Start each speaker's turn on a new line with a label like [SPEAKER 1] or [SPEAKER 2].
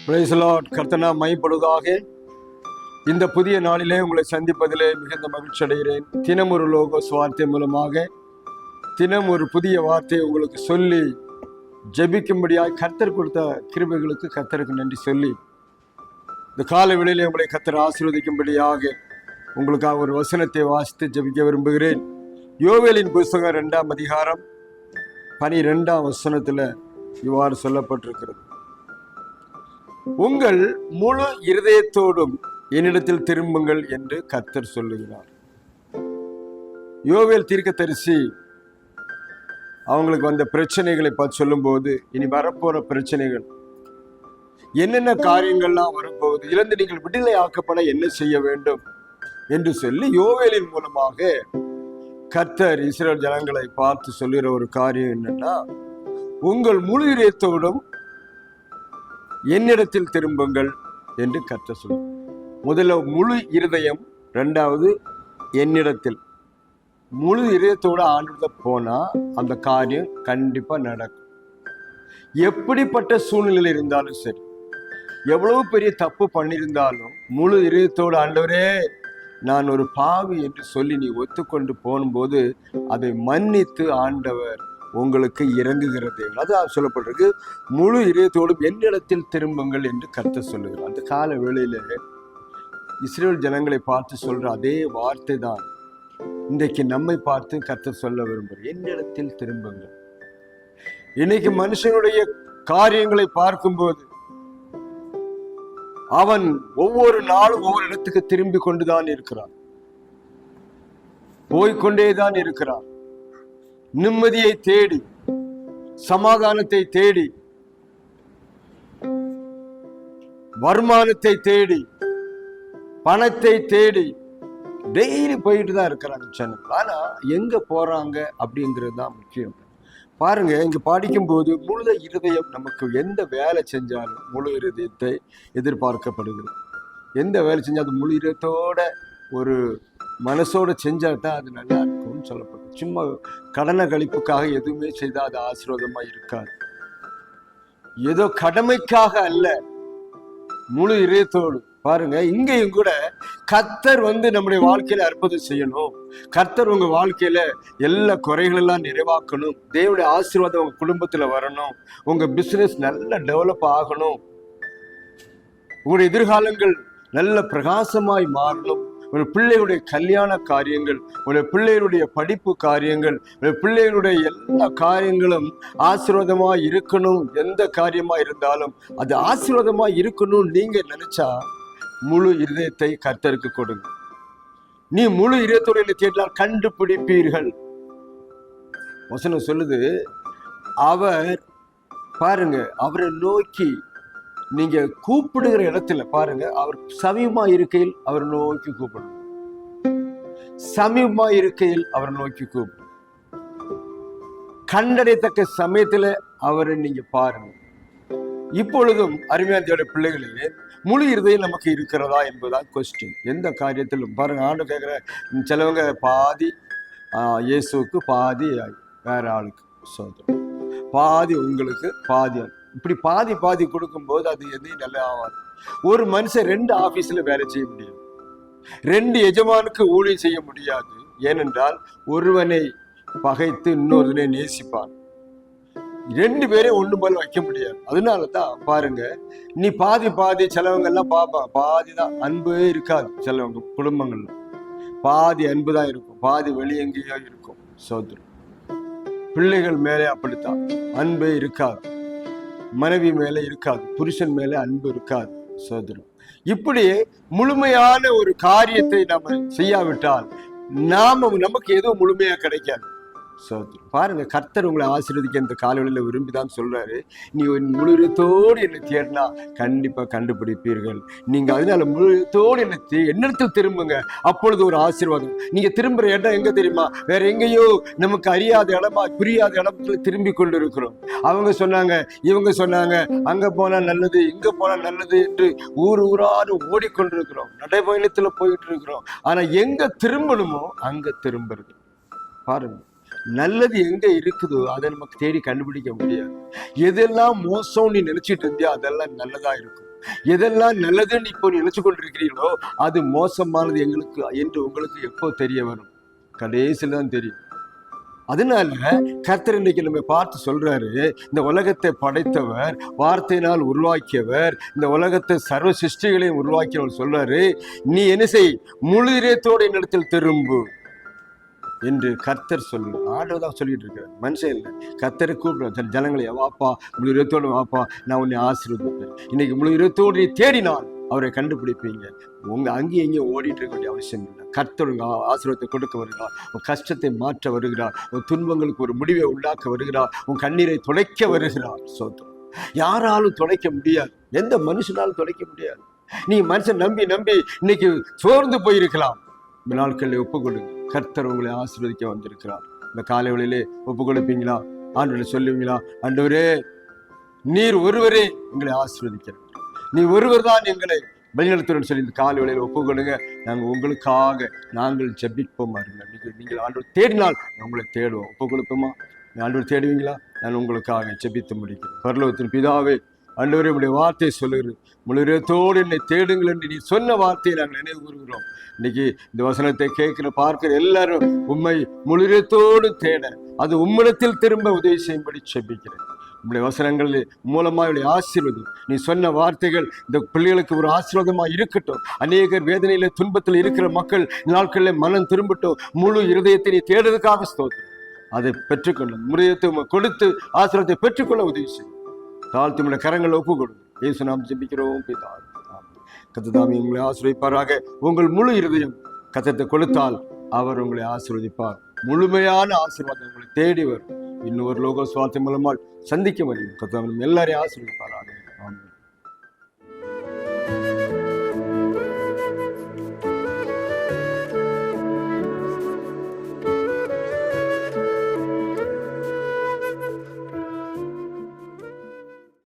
[SPEAKER 1] Praise the Lord. கர்த்தர் மைப்படுவதாக. இந்த புதிய நாளிலே உங்களை சந்திப்பதிலே மிகுந்த மகிழ்ச்சி அடைகிறேன். தினம் ஒரு லோகோஸ் வார்த்தை மூலமாக தினம் ஒரு புதிய வார்த்தையை உங்களுக்கு சொல்லி ஜெபிக்கும்படியாக கர்த்தர் கொடுத்த கிருபைகளுக்கு கர்த்தருக்கு நன்றி சொல்லி இந்த கால வேளையிலே உங்களை கர்த்தர் ஆசீர்வதிக்கும்படியாக உங்களுக்காக ஒரு வசனத்தை வாசித்து ஜெபிக்க விரும்புகிறேன். யோவேலின் புஸ்தகம் 2ஆம் அதிகாரம் 12ஆம் வசனத்தில் இவ்வாறு சொல்லப்பட்டிருக்கிறது: உங்கள் முழு இருதயத்தோடும் என்னிடத்தில் திரும்புங்கள் என்று கர்த்தர் சொல்லுகிறார். யோவேல் தீர்க்கதரிசி அவங்களுக்கு வந்த பிரச்சனைகளை பார்த்து சொல்லும்போது, இனி வரப்போற பிரச்சனைகள் என்னென்ன காரியங்கள்லாம் வரப்போகுது, இழந்து நீங்கள் விடுதலை ஆக்கப்பட என்ன செய்ய வேண்டும் என்று சொல்லி யோவேலின் மூலமாக கர்த்தர் இஸ்ரவேல் ஜனங்களை பார்த்து சொல்லுகிற ஒரு காரியம் என்னன்னா, உங்கள் முழு இதயத்தோடும் என்னிடத்தில் திரும்புங்கள் என்று கர்த்தர் சொல்லுங்க. முதல்ல முழு இருதயம், இரண்டாவது என்னிடத்தில். முழு இதயத்தோட ஆண்டு போனா அந்த காரியம் கண்டிப்பா நடக்கும். எப்படிப்பட்ட சூழ்நிலையில் இருந்தாலும் சரி, எவ்வளவு பெரிய தப்பு பண்ணியிருந்தாலும் முழு இதயத்தோட, ஆண்டவரே நான் ஒரு பாவி என்று சொல்லி நீ ஒத்துக்கொண்டு போகும்போது அதை மன்னித்து ஆண்டவர் உங்களுக்கு இறங்குகிறது. அது சொல்லப்பட்டிருக்கு, முழு இதயத்தோடும் என்னிடத்தில் திரும்புங்கள் என்று கர்த்தர் சொல்லுகிறார். அந்த கால வேளையில இஸ்ரவேல் ஜனங்களை பார்த்து சொல்ற அதே வார்த்தை தான் இன்றைக்கு நம்மை பார்த்து கர்த்தர் சொல்ல விரும்புகிறார், என்னிடத்தில் திரும்புங்கள். இன்னைக்கு மனுஷனுடைய காரியங்களை பார்க்கும்போது அவன் ஒவ்வொரு நாளும் ஒவ்வொரு இடத்துக்கு திரும்பி கொண்டுதான் இருக்கிறான், போய்கொண்டேதான் இருக்கிறான். நிம்மதியை தேடி, சமாதானத்தை தேடி, வருமானத்தை தேடி, பணத்தை தேடி டெய்லி போயிட்டு தான் இருக்கிறாங்க ஜனங்கள். ஆனா எங்க போறாங்க அப்படிங்கிறது தான் முக்கியம். பாருங்க, இங்க படிக்கும்போது முழு இருதயம், நமக்கு எந்த வேலை செஞ்சாலும் முழு இருதயத்தை எதிர்பார்க்கப்படுகிறது. எந்த வேலை செஞ்சாலும் முழு இதயத்தோட ஒரு மனசோட செஞ்சா தான் அது நல்லா இருக்கும்னு சொல்லப்படும். சும்மா கடனை கழிப்புக்காக எதுவுமே செய்தால் அது ஆசீர்வாதமா இருக்காது. ஏதோ கடமைக்காக அல்ல, முழு இதயத்தோடு. பாருங்க, இங்கேயும் கூட கர்த்தர் நம்முடைய வாழ்க்கையில அற்புதம் செய்யணும், கர்த்தர் உங்க வாழ்க்கையில எல்லா குறைகளெல்லாம் நிறைவாக்கணும், தேவனுடைய ஆசீர்வாதம் உங்க குடும்பத்துல வரணும், உங்க பிசினஸ் நல்ல டெவலப் ஆகணும், உங்களுடைய எதிர்காலங்கள் நல்ல பிரகாசமாய் மாறணும், ஒரு பிள்ளைகளுடைய கல்யாண காரியங்கள், ஒரு பிள்ளைகளுடைய படிப்பு காரியங்கள், ஒரு பிள்ளைகளுடைய எல்லா காரியங்களும் ஆசீர்வாதமா இருக்கணும். எந்த காரியமா இருந்தாலும் அது ஆசீர்வாதமா இருக்கணும் நீங்க நினைச்சா முழு இதயத்தை கர்த்தருக்கு கொடுங்க. நீ முழு இதயத்தோடு கேட்டால் கண்டுபிடிப்பீர்கள். வசனம் சொல்லுது, அவர் பாருங்க, அவரை நோக்கி நீங்க கூப்பிடுகிற இடத்துல பாருங்க, அவர் சமீபமா இருக்கையில் அவர் நோக்கி கூப்பிடணும். சமீபமா இருக்கையில் அவர் நோக்கி கூப்பிடணும். கண்டடையத்தக்க சமயத்துல அவரை நீங்க பாருங்க. இப்பொழுதும் அருமையான பிள்ளைகளே, முழு இருதயம் நமக்கு இருக்கிறதா என்பதுதான் கொஸ்டின். எந்த காரியத்திலும் பாருங்க, ஆண்டு கேட்கிற சிலவங்க பாதி இயேசுக்கு, பாதி வேற ஆளுக்கு சோதரம், பாதி உங்களுக்கு, பாதி இப்படி பாதி பாதி கொடுக்கும்போது அது எதையும் நல்லா ஆகாது. ஒரு மனுஷன் 2 ஆபீஸ்ல வேலை செய்ய முடியாது, 2 எஜமானுக்கு ஊழியம் செய்ய முடியாது. ஏனென்றால் ஒருவனை பகைத்து இன்னொருவனை நேசிப்பான். 2 பேரையும் ஒண்ணு போல வைக்க முடியாது. அதனாலதான் பாருங்க, நீ பாதி பாதி, சிலவங்க எல்லாம் பாப்பான், பாதிதான், அன்பே இருக்காது. சிலவங்க குடும்பங்கள்ல பாதி அன்பு தான் இருக்கும், பாதி வெளியெங்கேயோ இருக்கும். சோதரம் பிள்ளைகள் மேலே அப்படித்தான், அன்பே இருக்காது. மனைவி மேல இருக்காது, புருஷன் மேல அன்பு இருக்காது. சோதரம் இப்படி முழுமையான ஒரு காரியத்தை நம்ம செய்யாவிட்டால் நமக்கு எதுவும் முழுமையா கிடைக்காது. சோதரம் பாருங்க, கர்த்தர் உங்களை ஆசீர்வதிக்க இந்த காலவெளியில விரும்பிதான் சொல்றாரு, நீ முழு இதயத்தோடு என்னை தேடினா கண்டிப்பா கண்டுபிடிப்பீர்கள். நீங்க அதனால முழு இதயத்தோடு என்னிடத்தில் திரும்புங்க, அப்பொழுது ஒரு ஆசீர்வாதம். நீங்க திரும்புற இடம் எங்க தெரியுமா? வேற எங்கேயோ நமக்கு அறியாத இடமா, புரியாத இடத்துல திரும்பி கொண்டு இருக்கிறோம். அவங்க சொன்னாங்க, இவங்க சொன்னாங்க, அங்க போனா நல்லது, இங்க போனா நல்லது என்று ஊராறு ஓடிக்கொண்டிருக்கிறோம், நடைபயணத்துல போயிட்டு இருக்கிறோம். ஆனா எங்க திரும்பணுமோ அங்க திரும்புறது. பாருங்க, நல்லது எங்க இருக்குதோ அதை நமக்கு தேடி கண்டுபிடிக்க முடியாது. எதெல்லாம் மோசம் நீ நினைச்சிட்டு இருந்தியோ அதெல்லாம் நல்லதா இருக்கும். எதெல்லாம் நல்லதுன்னு இப்போ நினைச்சு கொண்டிருக்கிறீர்களோ அது மோசமானது எங்களுக்கு என்று உங்களுக்கு எப்போ தெரிய வரும்? கடைசியில் தான் தெரியும். அதனால கர்த்தர் இன்றைக்கு நம்ம பார்த்து சொல்றாரு, இந்த உலகத்தை படைத்தவர், வார்த்தையினால் உருவாக்கியவர், இந்த உலகத்தை சர்வ சிருஷ்டிகளையும் உருவாக்கியவர் சொல்றாரு, நீ என்ன செய், முழு இதயத்தோடு என்னிடத்தில் திரும்பு என்று கர்த்தர் சொல்லு. ஆண்டவர் தான் சொல்லிட்டு இருக்கிறார், மனுஷன் இல்லை. கர்த்தரை கூப்பிடுற ஜனங்களை, வாப்பா முழு இதயத்தோடு வாப்பா, நான் உன்னை ஆசீர்வதிப்பேன். இன்னைக்கு முழு இதயத்தோடு நீ தேடினால் அவரை கண்டுபிடிப்பீங்க. அங்கேயும் எங்கேயும் ஓடிட்டு இருக்க வேண்டிய அவசியம் இல்லை. கர்த்தர் ஆசீர்வாதத்தை கொடுக்க வருகிறார், உன் கஷ்டத்தை மாற்ற வருகிறார், உன் துன்பங்களுக்கு ஒரு முடிவை உண்டாக்க வருகிறார், உன் கண்ணீரை துடைக்க வருகிறார். சோத்திரம். யாராலும் துடைக்க முடியாது, எந்த மனுஷனாலும் துடைக்க முடியாது. நீ மனுஷன் நம்பி நம்பி இன்னைக்கு சோர்ந்து போயிருக்கலாம். இந்த நாட்களில் ஒப்பு கொடுங்க, கர்த்தர் உங்களை ஆசீர்வதிக்க வந்திருக்கிறார். இந்த காலை வேளையிலே ஒப்பு கொடுப்பீங்களா? ஆண்டவரே சொல்லுவீங்களா, ஆண்டவரே நீர் ஒருவரே எங்களை ஆசீர்வதிக்கிறார், நீ ஒருவர் தான் எங்களை வழிநடத்துறன்னு சொல்லி இந்த காலை வேளையில ஒப்பு கொடுங்க. நாங்கள் உங்களுக்காக நாங்கள் ஜெபிப்போம். நீங்கள் ஆண்டவர் தேடினால் உங்களை தேடுவோம். ஒப்பு கொடுப்போமா? ஆண்டவர் தேடுவீங்களா? நான் உங்களுக்காக ஜெபித்து முடிக்கிறேன். பரலோகத்தின் பிதாவே, ஆண்டவரே உடைய வார்த்தையை சொல்லுகிறது, முழு இதயத்தோடு என்னை தேடுங்கள் என்று நீ சொன்ன வார்த்தையை நாங்கள் நினைவு கூறுகிறோம். இன்னைக்கு இந்த வசனத்தை கேட்கிற பார்க்கிற எல்லாரும் உண்மை முழு இதயத்தோடு தேட, அது உம்மிடத்தில் திரும்ப உதவி செய்யும்படி ஜெபிக்கிறேன். உங்களுடைய வசனங்கள் மூலமாக ஆசீர்வதி. நீ சொன்ன வார்த்தைகள் இந்த பிள்ளைகளுக்கு ஒரு ஆசீர்வாதமாக இருக்கட்டும். அநேகர் வேதனையில துன்பத்தில் இருக்கிற மக்கள் நாட்களில் மனம் திரும்பட்டும். முழு இருதயத்தை நீ தேடுறதுக்காக ஸ்தோத்திரம். அதை பெற்றுக்கொள்ளும் முறையத்தை கொடுத்து ஆசீர்வாதத்தை பெற்றுக்கொள்ள உதவி செய்யும். தாழ்த்தி உங்களுடைய கரங்களை ஒப்பு கொடுங்க. இயேசு நாம் ஜெபிக்கிறோம் பிதாவே. கர்த்தர் உங்களை ஆசீர்வதிப்பாராக. உங்கள் முழு இருதயம் கர்த்தருக்கு கொடுத்தால் அவர் உங்களை ஆசீர்வதிப்பார். முழுமையான ஆசீர்வாதம் உங்களை தேடி வரும். இன்னொரு லோக சுவார்த்தை மூலமாக சந்திக்க முடியும். கர்த்தர் எல்லாரையும் ஆசீர்வதிப்பாராக. ஆமென்.